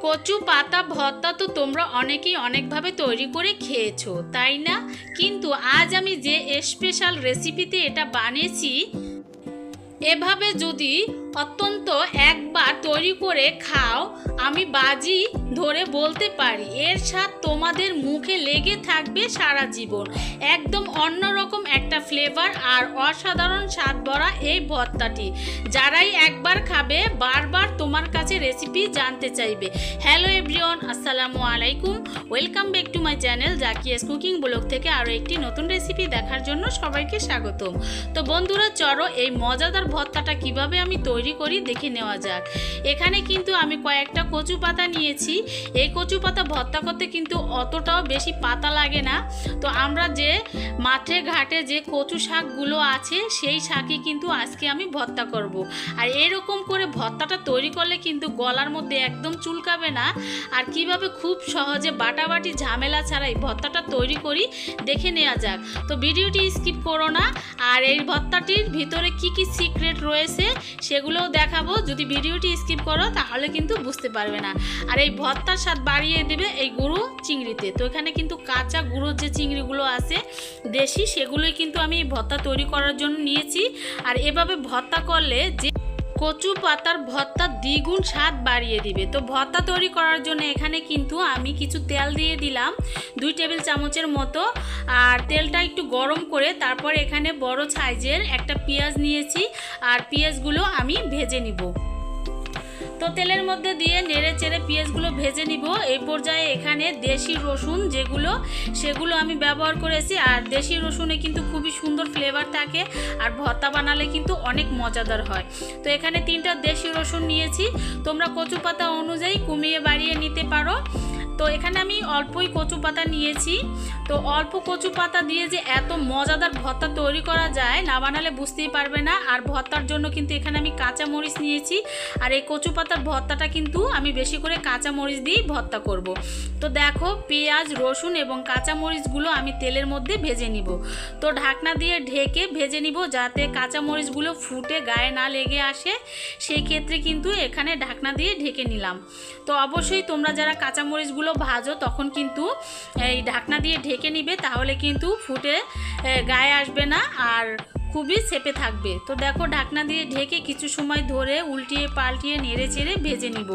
কচু পাতা ভর্তা তো তোমরা অনেকেই অনেকভাবে তৈরি করে খেয়েছো, তাই না? কিন্তু আজ আমি যে স্পেশাল রেসিপিতে এটা বানিয়েছি, এভাবে যদি অত্যন্ত একবার তৈরি করে খাও, আমি বাজি ধরে বলতে পারি এর স্বাদ তোমাদের মুখে লেগে থাকবে সারা জীবন। একদম অন্যরকম একটা ফ্লেভার আর অসাধারণ স্বাদ ভরা এই ভর্তাটি যারাই একবার খাবে বারবার তোমার কাছে রেসিপি জানতে চাইবে। হ্যালো এভরিওয়ান, আসসালামু আলাইকুম, welcome back to my channel Zakia's cooking blog থেকে আরও একটি নতুন রেসিপি দেখার জন্য সবাইকে স্বাগতম। তো বন্ধুরা, চলো এই মজাদার ভর্তাটা কিভাবে আমি তৈরি করি দেখে নেওয়া যাক। এখানে কিন্তু আমি কয়েকটা কচু পাতা নিয়েছি। এই কচু পাতা ভর্তা করতে কিন্তু অতটাও বেশি পাতা লাগে না। তো আমরা যে মাঠে ঘাটে যে কচু শাকগুলো আছে সেই শাকই কিন্তু আজকে আমি ভর্তা করব। আর এরকম করে ভর্তাটা তৈরি করলে কিন্তু গলার মধ্যে একদম চুলকাবে না। আর কিভাবে খুব সহজে বাটাবাটি ঝামেলা ছাড়াই ভর্তাটা তৈরি করি দেখে নেওয়া যাক। তো ভিডিওটি স্কিপ করো না। আর এই ভর্তাটির ভিতরে কি কি সিক্রেট রয়েছে সেগুলোও দেখাবো। যদি ভিডিওটি স্কিপ করো তাহলে কিন্তু বুঝতে পারবে না। আর এই ভর্তার স্বাদ বাড়িয়ে দেবে এই গুঁড়ো চিংড়িতে। তো এখানে কিন্তু কাঁচা গুঁড়ো যে চিংড়িগুলো আছে দেশি, সেগুলোই কিন্তু আমি ভর্তা তৈরি করার জন্য নিয়েছি। আর এভাবে ভর্তা করলে যে কচু পাতার ভর্তা দ্বিগুণ স্বাদ বাড়িয়ে দিবে। তো ভর্তা তৈরি করার জন্য এখানে কিন্তু আমি কিছু তেল দিয়ে দিলাম 2 টেবিল চামচের মতো। আর তেলটা একটু গরম করে তারপর এখানে বড় সাইজের একটা পেঁয়াজ নিয়েছি। আর পেঁয়াজগুলো আমি ভেজে নিব। তো তেলের মধ্যে দিয়ে নেড়ে চেড়ে পেঁয়াজগুলো ভেজে নিব। এই পর্যায়ে এখানে দেশি রসুন সেগুলো আমি ব্যবহার করেছি। আর দেশি রসুনে কিন্তু খুবই সুন্দর ফ্লেভার থাকে, আর ভর্তা বানালে কিন্তু অনেক মজাদার হয়। তো এখানে 3টা দেশি রসুন নিয়েছি। তোমরা কচু পাতা অনুযায়ী কমিয়ে বাড়িয়ে নিতে পারো। তো এখানে আমি অল্পই কচু পাতা নিয়েছি। তো অল্প কচু পাতা দিয়ে যে এত মজাদার ভর্তা তৈরি করা যায়, না বানালে বুঝতেই পারবে না। আর ভর্তার জন্য কিন্তু এখানে আমি কাঁচা মরিচ নিয়েছি। আর এই কচু পাতার ভর্তাটা কিন্তু আমি বেশি করে কাঁচা মরিচ দিয়েই ভর্তা করব। তো দেখো, পেঁয়াজ, রসুন এবং কাঁচা মরিচগুলো আমি তেলের মধ্যে ভেজে নিব। তো ঢাকনা দিয়ে ঢেকে ভেজে নিব যাতে কাঁচা মরিচগুলো ফুটে গায়ে না লেগে আসে। সেই ক্ষেত্রে কিন্তু এখানে ঢাকনা দিয়ে ঢেকে নিলাম। তো অবশ্যই তোমরা যারা কাঁচা মরিচগুলো ভাজো তখন কিন্তু এই ঢাকনা দিয়ে ঢেকে নিবে, তাহলে কিন্তু ফুটে গায়ে আসবে না আর খুবই চেপে থাকবে। তো দেখো, ঢাকনা দিয়ে ঢেকে কিছু সময় ধরে উল্টিয়ে পাল্টিয়ে নেড়ে চেড়ে ভেজে নিব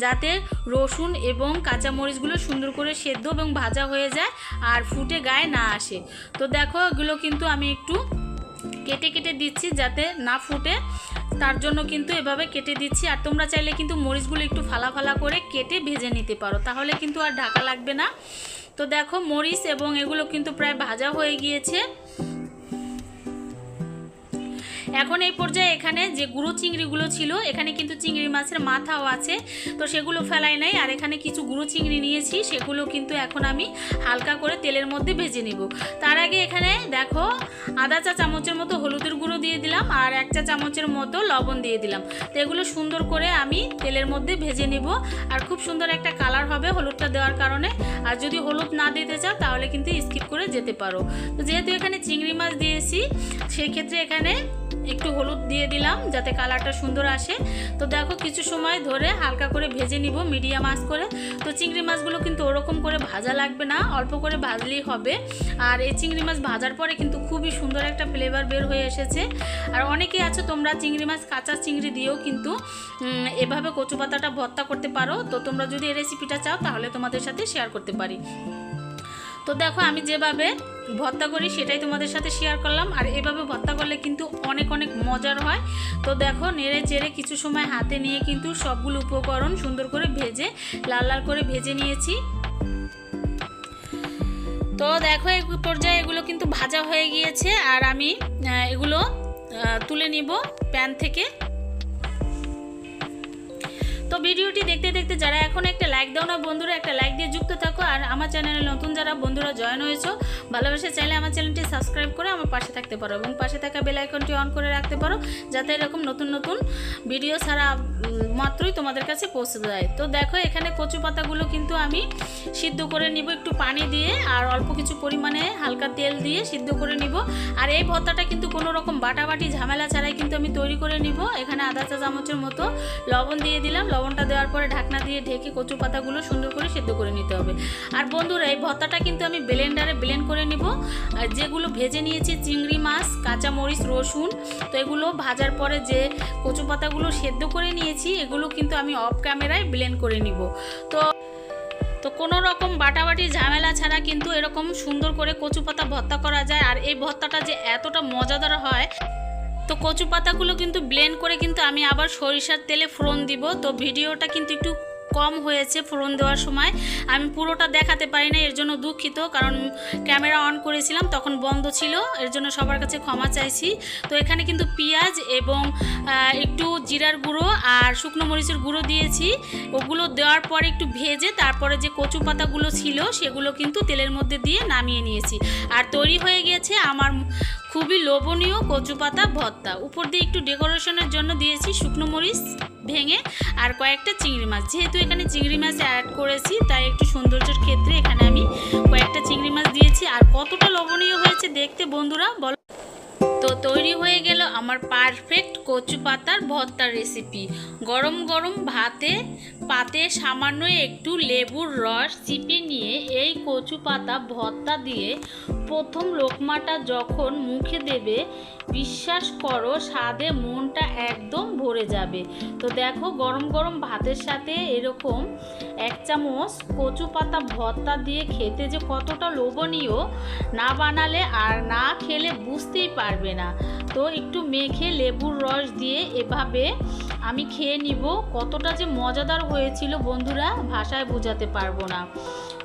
যাতে রসুন এবং কাঁচামরিচগুলো সুন্দর করে সেদ্ধ এবং ভাজা হয়ে যায় আর ফুটে গায়ে না আসে। তো দেখো, এগুলো কিন্তু আমি একটু কেটে কেটে দিচ্ছি যাতে না ফুটে, তার জন্য কিন্তু এভাবে কেটে দিচ্ছি। আর তোমরা চাইলে কিন্তু মরিচগুলো একটু ফালা ফালা করে কেটে ভেজে নিতে পারো, তাহলে কিন্তু আর ঢাকা লাগবে না। তো দেখো, মরিচ এবং এগুলো কিন্তু প্রায় ভাজা হয়ে গিয়েছে। এখন এই পর্যায়ে এখানে যে গুঁড়ো চিংড়িগুলো ছিল, এখানে কিন্তু চিংড়ি মাছের মাথাও আছে, তো সেগুলো ফেলাই নাই। আর এখানে কিছু গুঁড়ো চিংড়ি নিয়েছি, সেগুলো কিন্তু এখন আমি হালকা করে তেলের মধ্যে ভেজে নিব। তার আগে এখানে দেখো, আধা চা চামচের মতো হলুদের গুঁড়ো দিয়ে দিলাম আর 1 চা চামচের মতো লবণ দিয়ে দিলাম। তো এগুলো সুন্দর করে আমি তেলের মধ্যে ভেজে নিব। আর খুব সুন্দর একটা কালার হবে হলুদটা দেওয়ার কারণে। আর যদি হলুদ না দিতে চাও তাহলে কিন্তু স্কিপ করে যেতে পারো। তো যেহেতু এখানে চিংড়ি মাছ দিয়েছি, সেই ক্ষেত্রে এখানে একটু হলুদ দিয়ে দিলাম যাতে কালারটা সুন্দর আসে। তো দেখো, কিছু সময় ধরে হালকা করে ভেজে নিব মিডিয়াম আঁচ করে। তো চিংড়ি মাছগুলো কিন্তু ওরকম করে ভাজা লাগবে না, অল্প করে ভাজলেই হবে। আর এই চিংড়ি মাছ ভাজার পরে কিন্তু খুবই সুন্দর একটা ফ্লেভার বের হয়ে এসেছে। আর অনেকেই আছো তোমরা চিংড়ি মাছ কাঁচা চিংড়ি দিয়েও কিন্তু এভাবে কচু পাতাটা ভর্তা করতে পারো। তো তোমরা যদি এই রেসিপিটা চাও তাহলে তোমাদের সাথে শেয়ার করতে পারি। তো দেখো, আমি যেভাবে ভর্তা করি সেটাই তোমাদের সাথে শেয়ার করলাম। আর এভাবে ভর্তা করলে কিন্তু অনেক অনেক মজার হয়। তো দেখো, নেড়ে চেড়ে কিছু সময় হাতে নিয়ে কিন্তু সবগুলো উপকরণ সুন্দর করে ভেজে লাল লাল করে ভেজে নিয়েছি। তো দেখো, এই পর্যায়ে এগুলো কিন্তু ভাজা হয়ে গিয়েছে। আর আমি এগুলো তুলে নিব প্যান থেকে। তো ভিডিওটি দেখতে দেখতে যারা এখন একটা লাইক দাও না বন্ধুরা, একটা লাইক দিয়ে যুক্ত থাকো। আর আমার চ্যানেলে নতুন যারা বন্ধুরা জয়েন হয়েছো, ভালোবেসে চাইলে আমার চ্যানেলটি সাবস্ক্রাইব করে আমার পাশে থাকতে পারো এবং পাশে থাকা বেল আইকনটি অন করে রাখতে পারো যাতে এরকম নতুন নতুন ভিডিও ছাড়া মাত্রই তোমাদের কাছে পৌঁছে যায়। তো দেখো, এখানে কচু পাতাগুলো কিন্তু আমি সিদ্ধ করে নিব একটু পানি দিয়ে, আর অল্প কিছু পরিমাণে হালকা তেল দিয়ে সিদ্ধ করে নিব। আর এই ভর্তাটা কিন্তু কোনো রকম বাটাবাটি ঝামেলা ছাড়াই কিন্তু আমি তৈরি করে নিব। এখানে আধা চা চামচের মতো লবণ দিয়ে দিলাম। লবণটা দেওয়ার পরে ঢাকনা দিয়ে ঢেকে কচু পাতাগুলো সুন্দর করে সেদ্ধ করে নিতে হবে। আর বন্ধুরা, এই ভর্তাটা কিন্তু আমি ব্লেন্ডারে ব্লেন্ড করে নিব। আর যেগুলো ভেজে নিয়েছি চিংড়ি মাছ, কাঁচামরিচ, রসুন, তো এগুলো ভাজার পরে যে কচু পাতাগুলো সেদ্ধ করে নিয়েছি এগুলো কিন্তু আমি অফ ক্যামেরায় ব্লেন্ড করে নিব। তো কোনো রকম বাটাবাটি ঝামেলা ছাড়া কিন্তু এরকম সুন্দর করে কচু পাতা ভর্তা করা যায়। আর এই ভর্তাটা যে এতটা মজাদার হয়, তো কচু পাতাগুলো কিন্তু ব্লেন্ড করে কিন্তু আমি আবার সরিষার তেলে ফোড়ন দিব। তো ভিডিওটা কিন্তু একটু কম হয়েছে ফোড়ন দেওয়ার সময়, আমি পুরোটা দেখাতে পারি না, এর জন্য দুঃখিত। কারণ ক্যামেরা অন করেছিলাম তখন বন্ধ ছিল, এর জন্য সবার কাছে ক্ষমা চাইছি। তো এখানে কিন্তু পেঁয়াজ এবং একটু জিরার গুঁড়ো আর শুকনো মরিচের গুঁড়ো দিয়েছি। ওগুলো দেওয়ার পরে একটু ভেজে তারপরে যে কচু পাতাগুলো ছিল সেগুলো কিন্তু তেলের মধ্যে দিয়ে নামিয়ে নিয়েছি। আর তৈরি হয়ে গেছে আমার খুবই লোভনীয় কচু পাতা ভর্তা। উপর দিয়ে একটু ডেকোরেশনের জন্য দিয়েছি শুকনো মরিচ ভেঙে আর কয়েকটা চিংড়ি মাছ। যেহেতু এখানে চিংড়ি মাছ অ্যাড করেছি তাই একটু সৌন্দর্যের ক্ষেত্রে এখানে আমি কয়েকটা চিংড়ি মাছ দিয়েছি। আর কতটা লোভনীয় হয়েছে দেখতে বন্ধুরা বলো। তো তৈরি হয়ে গেল আমার পারফেক্ট কচু পাতার ভর্তার রেসিপি। গরম গরম পাতে সামান্য একটু লেবুর রস চিপে নিয়ে এই কচু পাতা ভর্তা দিয়ে প্রথম লোকমাটা যখন মুখে দেবে, বিশ্বাস করো স্বাদে মনটা একদম ভরে যাবে। তো দেখো, গরম গরম ভাতের সাথে এরকম 1 চামচ কচু পাতা ভর্তা দিয়ে খেতে যে কতটা লোভনীয়, না বানালে আর না খেলে বুঝতেই পারবে না। তো একটু মেখে লেবুর রস দিয়ে এভাবে আমি খেয়ে নিব। কতটা যে মজাদার হয়েছিল বন্ধুরা, ভাষায় বোঝাতে পারবো না।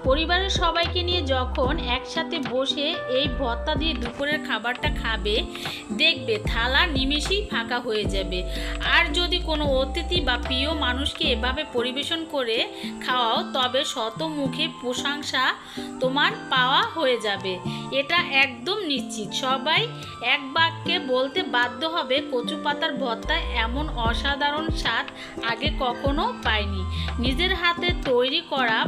পরিবারের সবাইকে নিয়ে যখন একসাথে বসে এই ভর্তা দিয়ে দুপুরের খাবারটা খাবে, দেখবে থালা নিমেষেই ফাঁকা হয়ে যাবে। আর যদি কোনো অতিথি বা প্রিয় মানুষকে এভাবে পরিবেশন করে খাওয়াও, তবে শত মুখে প্রশংসা তোমার পাওয়া হয়ে যাবে। এটা একদম নিশ্চিত। সবাই এক বাক্যে বলতে বাধ্য হবে, কচু পাতার ভর্তা এমন অসাধারণ স্বাদ আগে কখনো পাইনি। নিজের হাতে তৈরি করা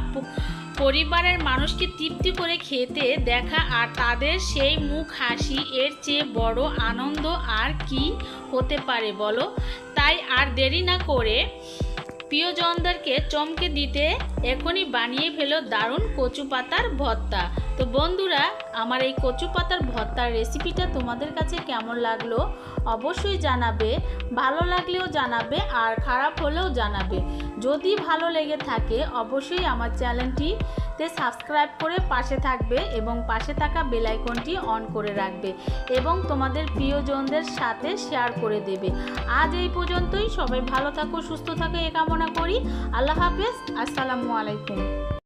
পরিবারের মানুষকে তৃপ্তি করে খেতে দেখা আর তাদের সেই মুখ হাসি, এর চেয়ে বড় আনন্দ আর কি হতে পারে বলো। তাই আর দেরি না করে প্রিয়জনদেরকে চমকে দিতে এখনই বানিয়ে ফেলো দারুণ কচু পাতার ভর্তা। তো বন্ধুরা, আমার এই কচু পাতার ভর্তার রেসিপিটা তোমাদের কাছে কেমন লাগলো অবশ্যই জানাবে। ভালো লাগলেও জানাবে আর খারাপ হলেও জানাবে। যদি ভালো লেগে থাকে অবশ্যই আমার চ্যানেলটিতে সাবস্ক্রাইব করে পাশে থাকবে এবং পাশে থাকা বেল আইকনটি অন করে রাখবে এবং তোমাদের প্রিয়জনদের সাথে শেয়ার করে দেবে। আজ এই পর্যন্তই। সবাই ভালো থাকো, সুস্থ থাকো এ কামনা করি। আল্লাহ হাফেজ। আসসালামু আলাইকুম।